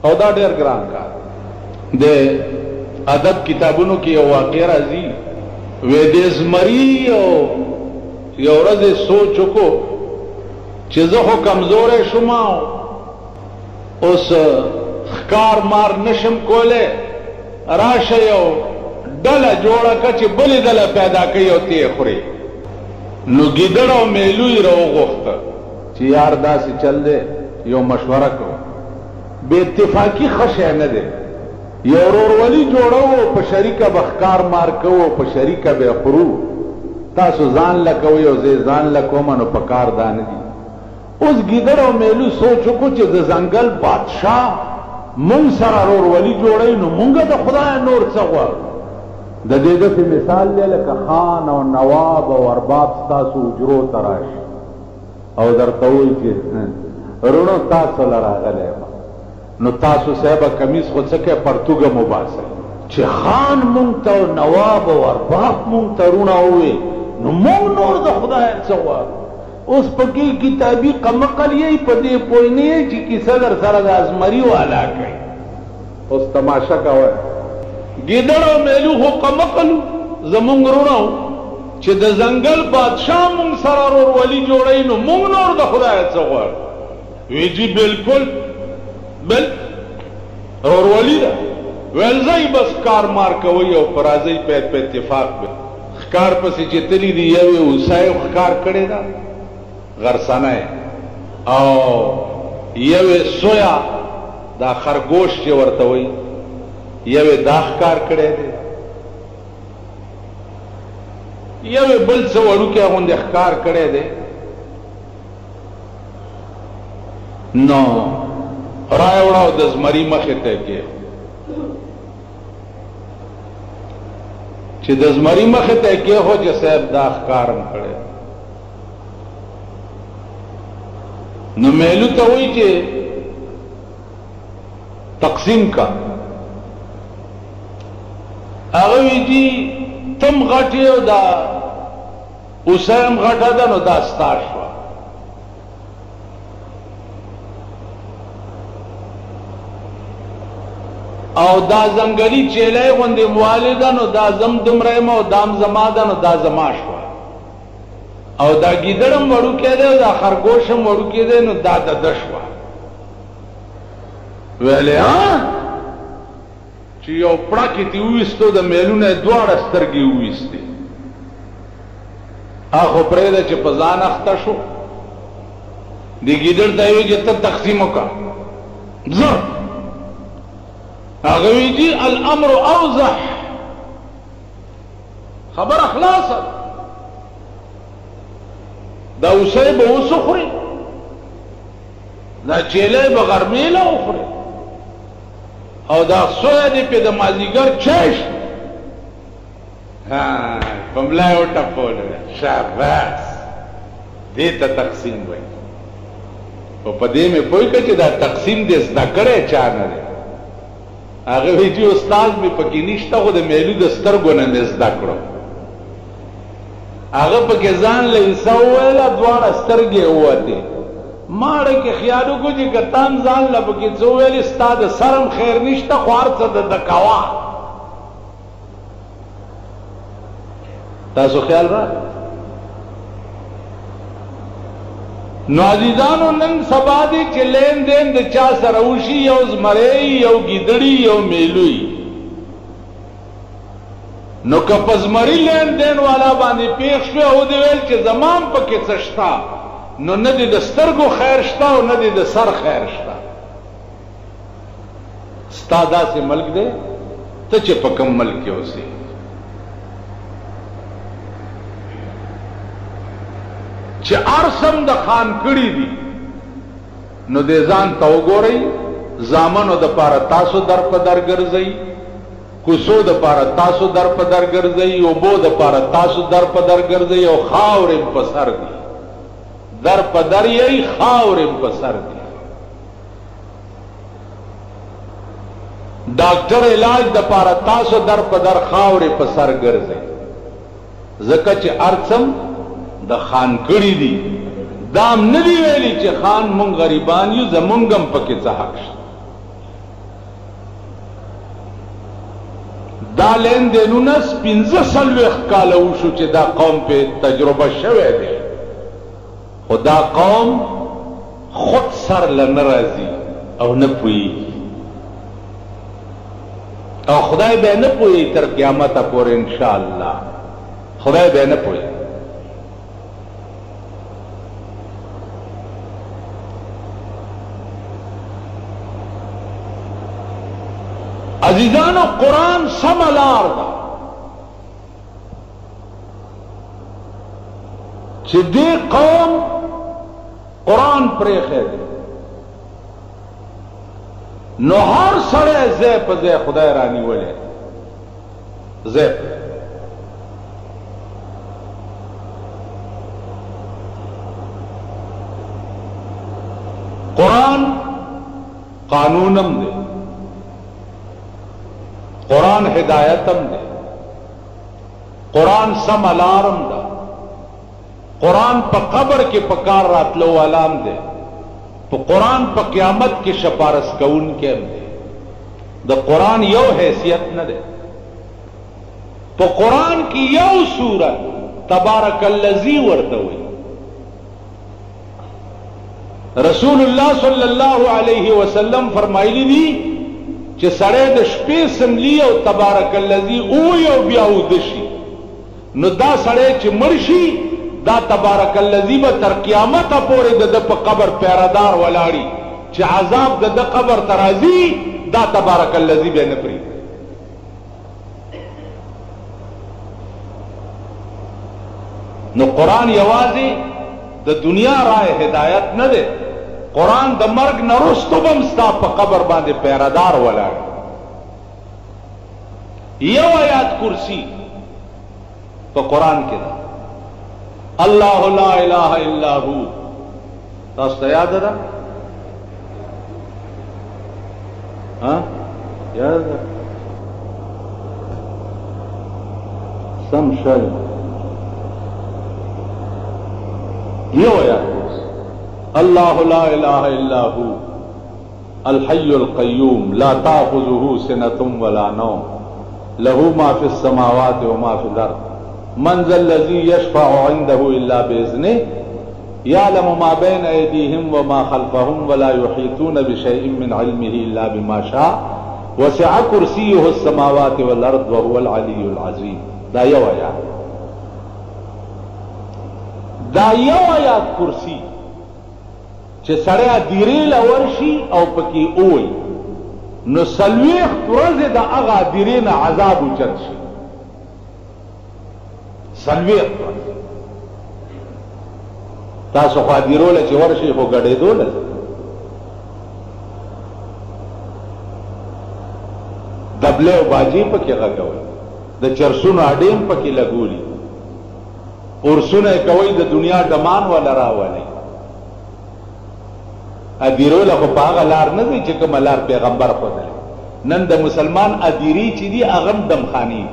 او دا ډیر ګران کار د ادب کتابونو کې یو واقعه راځي وې د زمری او یو ورځ سوچ وکړو چې زه خو کمزورې شوم اوس ښکار مار نشم کولی راشه یو ډله جوړه کړه چې بلې ډله پیدا کوي او ته یې خوري نو ګیدړ او میلو یې راوغوښته چې یار داسې چل دی یو مشوره کوو بې اتفاقي ښه شی نه دی یو ورورولي جوړو په شریکه به ښکار مار کوو په شریکه به خورو تاسو ځان له کوئ او زه ځان له کوم نو په کار دا نه دي اوس ګیدړ او میلو سوچ وکړو چې د ځنګل بادشاه مونږ سره ورورولي جوړوي نو مونږ د خدای نور څه غواړو د دې داسې مثال دی لکه خان او نواب او ارباب ستاسو اجرو ته راشي او درته وایي چې رونو تاسو له راغلی یم نو تاسو صاحبه کمیس خو څه کوئ پرتوګه مو باسئ چې خان مونږ ته او نواب او ارباب مونږ ته رونه ووایي نو مونږ نور د خدای څه غواړو اوس پکې کتابي قمقل یې په دې پوه نه یې چې کیسه در سره د ازمري والا کوي اوس تماشه کوئ ګیدړ او میلو خو قمقلو زمونږ رونه چې د ځنګل بادشاه مونږ سره ورورولي جوړوي نو مونږ نور د خدای څه غواړو وی جی بالکل بل ورورولي ده ویل ځئ بس کار مار کوئ او په راځئ په اتفاق به ښکار پسې چې تلي دي یو یې اوسای ښکار کړې ده غرسنه او یو یې سویا دا خرګوش چې ورته وایي یو یې دا ښکار کړی دی یو یې بل څه وړوکی غوندې ښکار کړی دی نو رایې وړه د زمري مخې ته کې چې د زمري مخې ته کې هو چې صاحب دا ښکارم کړی نو میلو ته وایي چې تقسیم کا هغه وی دي تم غټي او دا اوسم غټه ده نو دا ستا شوه او دا زنګلي چیلې غوندې والده نو دا زم دمره مو دام زما ده نو دا زما شوه او دا ګیدړم وړوکی دی او دا خرګوشم وړوکی دی نو دا د ده شوه ویلې چې یو پړکې تی وویستو د میلو نه یې دواړه سترګې وویستې هغه پرېږده چې په ځان اخته شو دې ګیدړ ته یې ویل چې ته تقسیم وکړه ځه هغه وی جی الامر اوضح خبره خلاصه دا اوسۍ به اوس وخوري دا چیلې به غرمې له وخوري او دا سویا دی پی دا مازیگر چش په ملا یې وټپولو شاباس دې ته تقسیم وایي او په دې مې پوه کړه چې دا تقسیم دې زده کړی چا نه دی هغه وایي چې استاد مې پکې نشته خو د میلو د سترګو نه مې زده کړو هغه پکې ځان له حصه وویله دواړه سترګې ووتې ماړه کې خیال وکړو چې که تام ځان له پکې څه وویلې ستا د سرم خیر نشته خو هر څه د کوه تاسو خیال را نو عزیزانو نن سبا دی چې لین دین د چا سره وشي یو زمری یو ګیدړي یو میلوی نو که په زمري لین دین والا باندې پیښ شوی او دی ویل چې زمان پکې څه شته نو نه دی د سترګو خیر شته او نه دی د سر خیر شته ستا داسې ملک دی ته چې په کوم ملک کې اوسې چې ارسم د خان کړي دي نو دې ځان ته وګورئ زامنو د پاره تاسو در په در ګرځئ کوڅو د پاره تاسو در په در ګرځئ اوبو د پاره تاسو در په در ګرځئ او خاورې په سر دي در په در یې خاورې په سر دي ډاکټر علاج د پاره تاسو در په در خاورې په سر ګرځئ ځکه چې ارسم د خان کړي دي دام ندی ویلی چې خان مونږ غریبان یو زمونږ هم پکې څه حق شته دا لین دینونه 15 کاله وشو چې دا قوم په تجربه شوه دی، خو دا قوم خود سر لنه راځي او نه پوهېږي، او خدای به نه پوهېږي تر قیامته پورې انشاءالله خدای به نه پوهېږي. عزیزانو قرآن سم لار دا چې دې قوم قرآن پرېښی دی، نو هر سړی ځای په ځای خدای رانیولی ځای په قرآن قانونم دی، قرآن ہدایتم دے، قرآن سم الارم دا، قرآن پا قبر کے پکار راتلو علام دے، تو قرآن پا قیامت کے شپارس کون کے ہم دے، دا قرآن یو حیثیت نہ دے، تو قرآن کی یو سورت تبارک اللذی ورتوئی، رسول اللہ صلی اللہ علیہ وسلم فرمائلی دی چې سړی د شپې سملی او تبارک الذی اوی او بیا ودشي، نو دا سړی چې مړ شي دا تبارک الذی به تر قیامته پورې د په قبر پیرادار ولاړي، چې عذاب د قبر ترازی دا تبارک الذی به نه پرېږدي. نو قرآن یوازې د دنیا رائے ہدایت نه ده، قرآن د مرگ نرستو بم ستا په قبر باندې پیرادار ولاړ. یو آیات کرسی په قرآن کې ده، الله لا اله الا هو، تاسو ته یاد ده؟ ها یاد ده؟ سم شای یو آیات الله لا اله الا هو الحي القيوم لا تاخذه سنة ولا نوم له ما في السماوات وما في الارض من ذا الذي يشفع عنده الا باذنه يعلم ما بين ايديهم وما خلفهم ولا يحيطون بشيء من علمه الا بما شاء وسع كرسيه السماوات والارض وهو العلي العظيم. دا یو آیات، دا یو آیات کرسی چې سړی دیرې لور شي او پکې اوي، نو څلوېښت ورځې د هغه دیرې نه عذاب اوچت شي، څلوېښت ورځې. تاسو خو دیروله چې ورشي خو ګډېدوله، دبلې او باجې پکې غږوي، د چرسونو اډې هم پکې لګولي، ورسونه کوي د دنیا ډمان ولا راولي. ادیرو له په هغه لار نه دی چې کوم لار پیغمبر ښودلی. نن د مسلمان ادیری چې دی هغه هم دمخاني.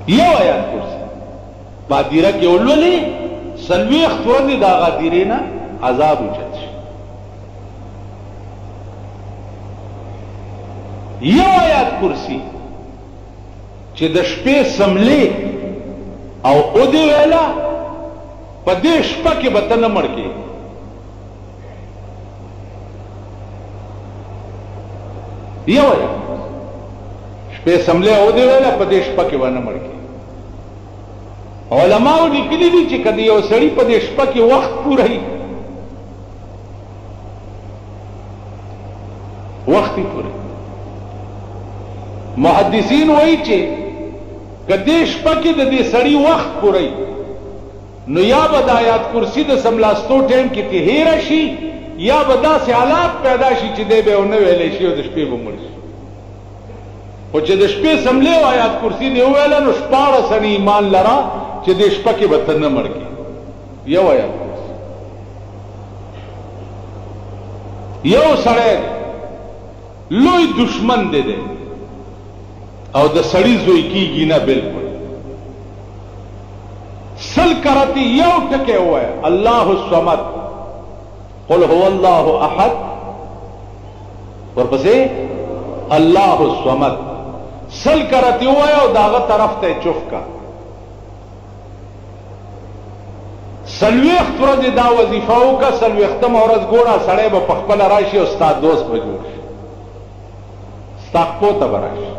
یو آیات کرسی په ادیره کې ولولې څلوېښت ورځې د هغه ادیرې نه عذاب اوچت شي. یو آیات کرسی چې د شپې سملې او اودې ویلا په دې شپه کې به ته نه مړ کېږې. یو آیات شپې سملې او دې ویلا په دې شپه کې به نه مړ کېږې. علماو لیکلي دي چې کله یو سړي په دې شپه کې وخت پوره وخت یې پوره، محدثین وایي چې کدی شپه کې د دې سړي وخت پوره نو یا به د آیات کرسی د سملاستو ټیم کې هېره شي، یا به داسې حالات پیدا شي چې دی به ونه ویلی شي او د شپې به مړ شي. خو چې د شپې سملې او آیات کرسی دې وویله نو 14 ایمان لره چې دې شپه کې به ته نه مړ کېږې. یو آیات کرسی یو سړی لوی دشمن دی او د سړي زوی کېږي نه، بلکل سل کرتی یو ټکی ووایه الله الصمد قل هو الله احد ورپسې الله الصمد سل کرتی وای او داغه طرف ته چوف کا سلويخت ورځ دا وظیفه وکړه سلويختم ورځ ګوره سړی به په خپل راشي او استاد دوست به جوړ شي ستا خپو ته به راشي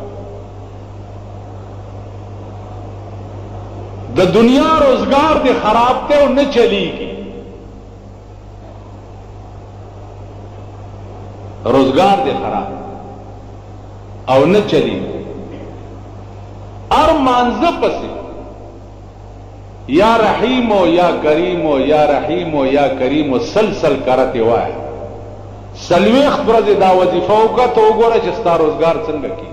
د دنیا روزگار دی خراب ته او نه چلیږي روزگار دی خراب او نه چلیږي ار مانزه پسې یا رحیم یا کریم یا رحیم یا کریم سلسل کرتے وای سلویخ برز دا وظیفه وکړه ته وګوره چې ستا روزگار څنګه کی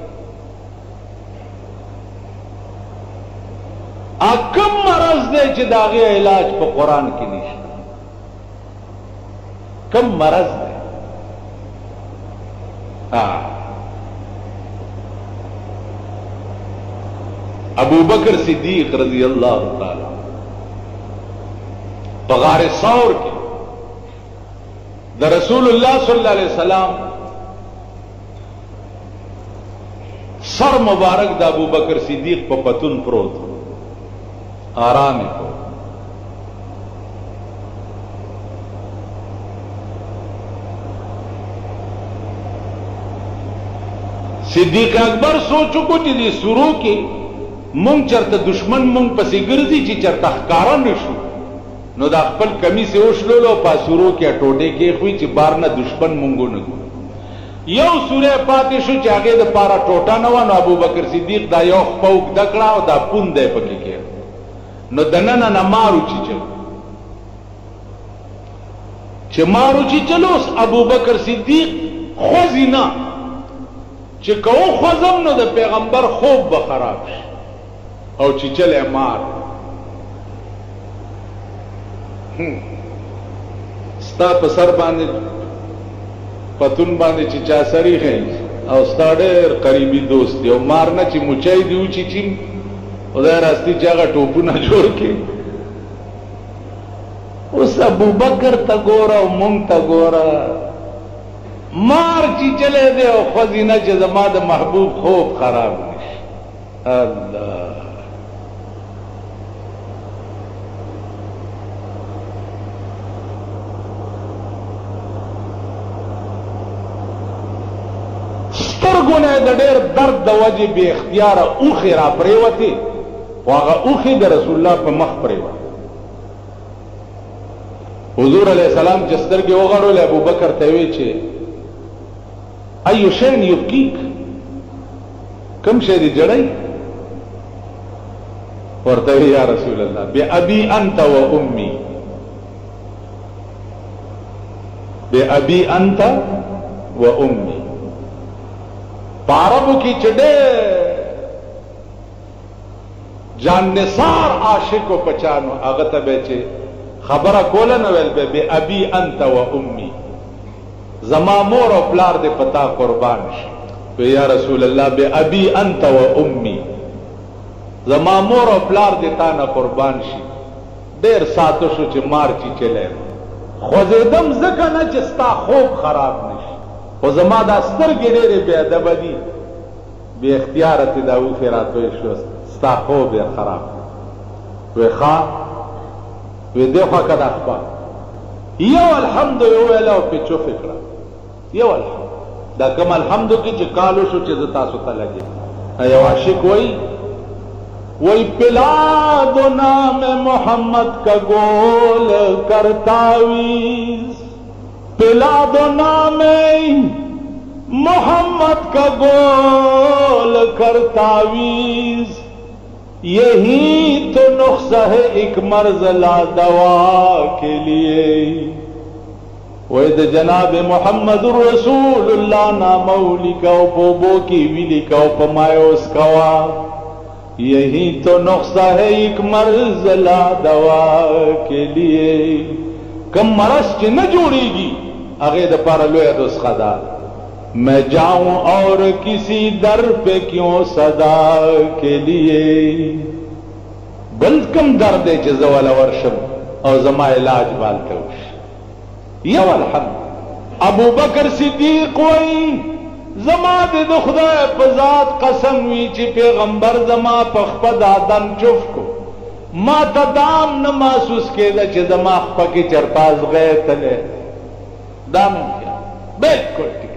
کم مرض دی چې داغه علاج په قران کې نشته کم مرض دی ابو بکر صدیق رضی اللہ تعالی بغار ثور کے دا رسول اللہ صلی اللہ علیہ وسلم سر مبارک دا ابو بکر صدیق پا پتن پروت آرام کو صدیق اکبر سوچو کو چې دې سورو کې مونږ چرته دشمن مونږ پسې ګرځي چې چرته ښکارا نشو نو دا خپل کمیس وشلولو پاسورو کې ټوټه کې خوې چې بار نه دشمن مونږ نه یو سوره پاتې شو چې هغه د پارا ټوټه نه و نو ابو بکر صدیق دا یو خپوک دکړه او دا پوند دی پکې کې نو دننه نه مارو چې مارو چې چلوس ابو بکر صدیق خوځینا چې کو خوځم نو د پیغمبر خوب به خراب شي او چې چلے مار ستا په سر باندې پتون باندې چې چا سری خې او ستا ډېر قریبي دوست دی او مار نه چې مچای دی چې چیم خدای راستی چې هغه ټوپونه جوړ کړي اوس ابو بکر ته ګوره او مونږ ته ګوره مار چې چلے دی او خزینه چې زما د محبوب خوب خراب نشي الله سترګونه د ډېر درد د وجې بې اختیاره اوښې را پرېوتې خو هغه اوښې د رسول الله په مخ پرېوت حضور علیه السلام چې سترګې وغړولې ابو بکر ته وی چې ایو شین یبکیک کم شی دی جړی ورته یا رسول الله بأبي انت وامي بأبي انت وامي پاربو کی چډه جان نثار عاشق او پچانو هغه ته به چې خبره کوله نو ول به ابي انت و امي زما مور او پلار دې پتا قربان شي یا رسول الله به ابي انت و امي زما مور او پلار دې تا نه قربان شي ډېر ساتو شو چې مار چی چلے خوځیدم زکه نه چې ستا خوب خراب نشي او زما دا سترګې ډېرې بې ادبه دي بې اختیاره تې دا اوښې راتوی شو ستا خوب یې خراب وی ښه وی دې خوا که دا خپه یو الحمد یې وویله او پې چوفې کړه یو الحمد دا کم الحمدو کې چې کالو شو چې زه تاسو ته لګې یو عاشق وی پلا دو نام محمد کا گول کرتاویز پلا دو نام محمد کا گول کرتاویز یہی تو نقصہ ہے ایک مرض لا دوا کے لیے وید جناب محمد رسول اللہ نامو لکاو پوبو کی وی لکاو پمایوس کوا یہی تو نقصہ ہے ایک مرض لا دوا کے لیے کم مرض چی نہ جوڑی گی اگے دا پارا لویا نسخہ دا میں جاؤں اور کسی در پہ کیوں صدا کے لیے بلد کم درد ہے جزوالا ورشم او زما علاج بالتے ہوش یو الحمد ابو بکر صدیق وئی زما د خدای په ذات قسم وی چې پیغمبر زما په خپل آدم چوف کو ما تدام نه محسوس کېده چې زما خپل کې چرپاز غیر تله دام بالکل